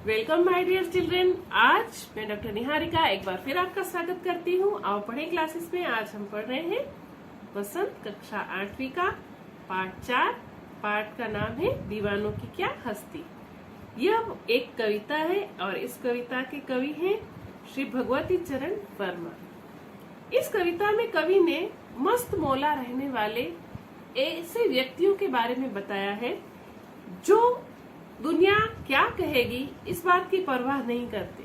Welcome my dear children. आज मैं doctor Niharika एक बार फिर आपका स्वागत करती हूँ। आओ पढ़े क्लासेस में। आज हम पढ़ रहे हैं बसंत कक्षा 8वीं का पाठ 4। पाठ का नाम है दीवानों की क्या हस्ती। यह एक कविता है और इस कविता के कवि हैं श्री भगवती चरण वर्मा। इस कविता में कवि ने मस्त मौला रहने वाले ऐसे व्यक्तियों के बारे में बताया है जो दुनिया क्या कहेगी इस बात की परवाह नहीं करते।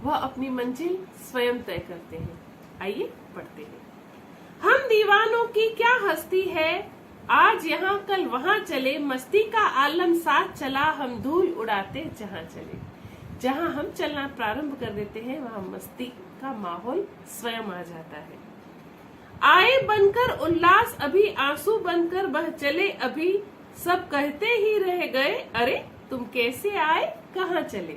वह अपनी मंजिल स्वयं तय करते हैं। आइए पढ़ते हैं। हम दीवानों की क्या हस्ती है, आज यहाँ कल वहाँ चले, मस्ती का आलम साथ चला, हम धूल उड़ाते जहाँ चले। जहाँ हम चलना प्रारंभ कर देते हैं वहाँ मस्ती का माहौल स्वयं आ जाता है। आए बनकर उल्लास अभी, आंसू बनकर बह चले अभी, सब कहते ही रह गए अरे तुम कैसे आए कहाँ चले।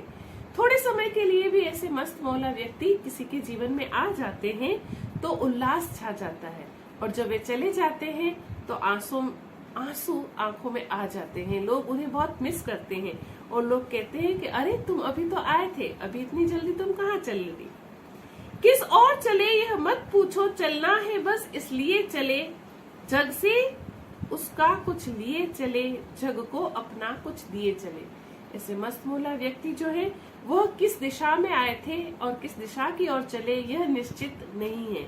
थोड़े समय के लिए भी ऐसे मस्त मौला व्यक्ति किसी के जीवन में आ जाते हैं तो उल्लास छा जाता है, और जब वे चले जाते हैं तो आंसू आंखों में आ जाते हैं। लोग उन्हें बहुत मिस करते हैं और लोग कहते हैं कि अरे तुम अभी तो आए थे, अभी इतनी जल्दी तुम कहाँ चल रही। किस और चले यह मत पूछो, चलना है बस इसलिए चले, जग से उसका कुछ लिए चले, जग को अपना कुछ दिए चले। ऐसे मस्त मौला व्यक्ति जो है वह किस दिशा में आए थे और किस दिशा की ओर चले यह निश्चित नहीं है।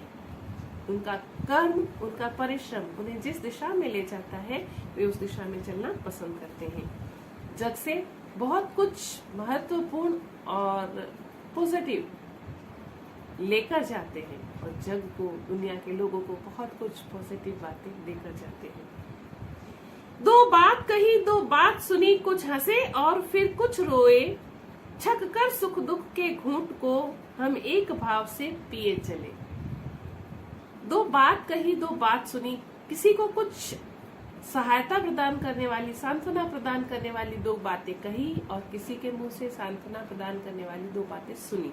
उनका कर्म, उनका परिश्रम उन्हें जिस दिशा में ले जाता है वे उस दिशा में चलना पसंद करते हैं। जग से बहुत कुछ महत्वपूर्ण और पॉजिटिव लेकर जाते हैं और जग को, दुनिया के लोगों को बहुत कुछ पॉजिटिव बातें देकर जाते हैं। दो बात कही दो बात सुनी, कुछ हंसे और फिर कुछ रोए, छक कर सुख दुख के घूंट को हम एक भाव से पिए चले। दो बात कही दो बात सुनी, किसी को कुछ सहायता प्रदान करने वाली, सांत्वना प्रदान करने वाली दो बातें कही और किसी के मुंह से सांत्वना प्रदान करने वाली दो बातें सुनी,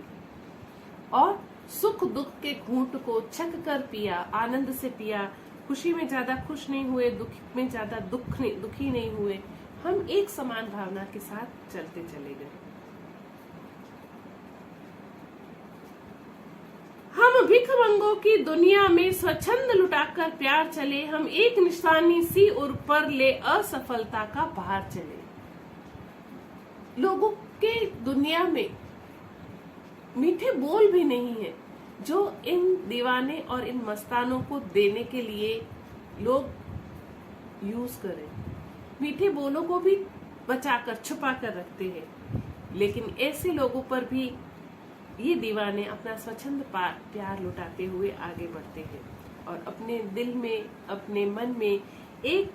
और सुख दुख के घूंट को छक कर पिया, आनंद से पिया। खुशी में ज्यादा खुश नहीं हुए, दुख में ज्यादा दुखी नहीं हुए, हम एक समान भावना के साथ चलते चले गए। हम भिखमंगों की दुनिया में स्वच्छंद लुटाकर प्यार चले, हम एक निशानी सी उर पर ले असफलता का भार चले। लोगों के दुनिया में मीठे बोल भी नहीं है जो इन दीवाने और इन मस्तानों को देने के लिए लोग यूज करें। मीठे बोलों को भी बचाकर छुपा कर रखते हैं, लेकिन ऐसे लोगों पर भी ये दीवाने अपना स्वच्छंद प्यार लुटाते हुए आगे बढ़ते हैं और अपने दिल में, अपने मन में एक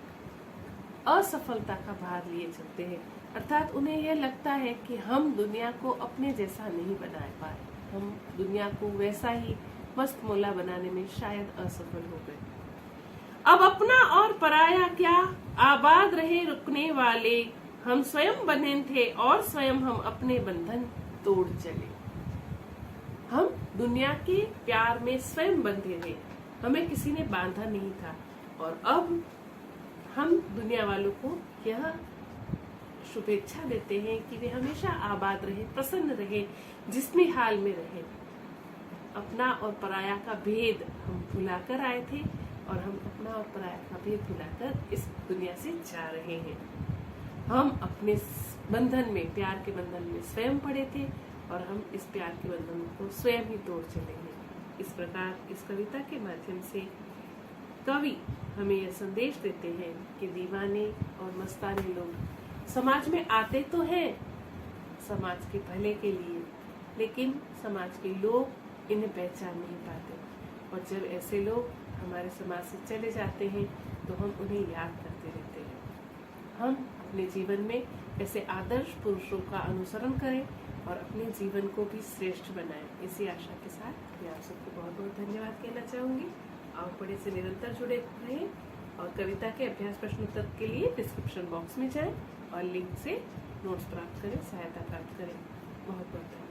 असफलता का भार लिए चलते हैं। अर्थात उन्हें यह लगता है कि हम दुनिया को अपने जैसा नहीं बना पाए, हम दुनिया को वैसा ही मस्त मौला बनाने में शायद असफल हो गए। अब अपना और पराया क्या, आबाद रहे रुकने वाले, हम स्वयं बंधे थे और स्वयं हम अपने बंधन तोड़ चले। हम दुनिया के प्यार में स्वयं बंधे थे, हमें किसी ने बांधा नहीं था, और अब हम दुनिया वालों को यह शुभेच्छा देते हैं कि वे हमेशा आबाद रहे, प्रसन्न रहे, जिसमें हाल में रहे। अपना और पराया का भेद हम भुलाकर आए थे और हम अपना और पराया का भेद भुलाकर इस दुनिया से जा रहे हैं। हम अपने बंधन में, प्यार के बंधन में स्वयं पड़े थे और हम इस प्यार के बंधन को स्वयं ही तोड़ चलेंगे। इस प्रकार इस कविता के माध्यम से कवि हमें यह संदेश देते हैं कि दीवाने और मस्ताने लोग समाज में आते तो हैं समाज के भले के लिए, लेकिन समाज के लोग इन्हें पहचान नहीं पाते, और जब ऐसे लोग हमारे समाज से चले जाते हैं तो हम उन्हें याद करते रहते हैं। हम अपने जीवन में ऐसे आदर्श पुरुषों का अनुसरण करें और अपने जीवन को भी श्रेष्ठ बनाएं। इसी आशा के साथ मैं आप सबको बहुत बहुत धन्यवाद कहना चाहूँगी। आओ पढ़े से निरंतर जुड़े रहें और कविता के अभ्यास प्रश्न उत्तर के लिए डिस्क्रिप्शन बॉक्स में जाएं और लिंक से नोट्स प्राप्त करें, सहायता प्राप्त करें। बहुत बहुत धन्यवाद।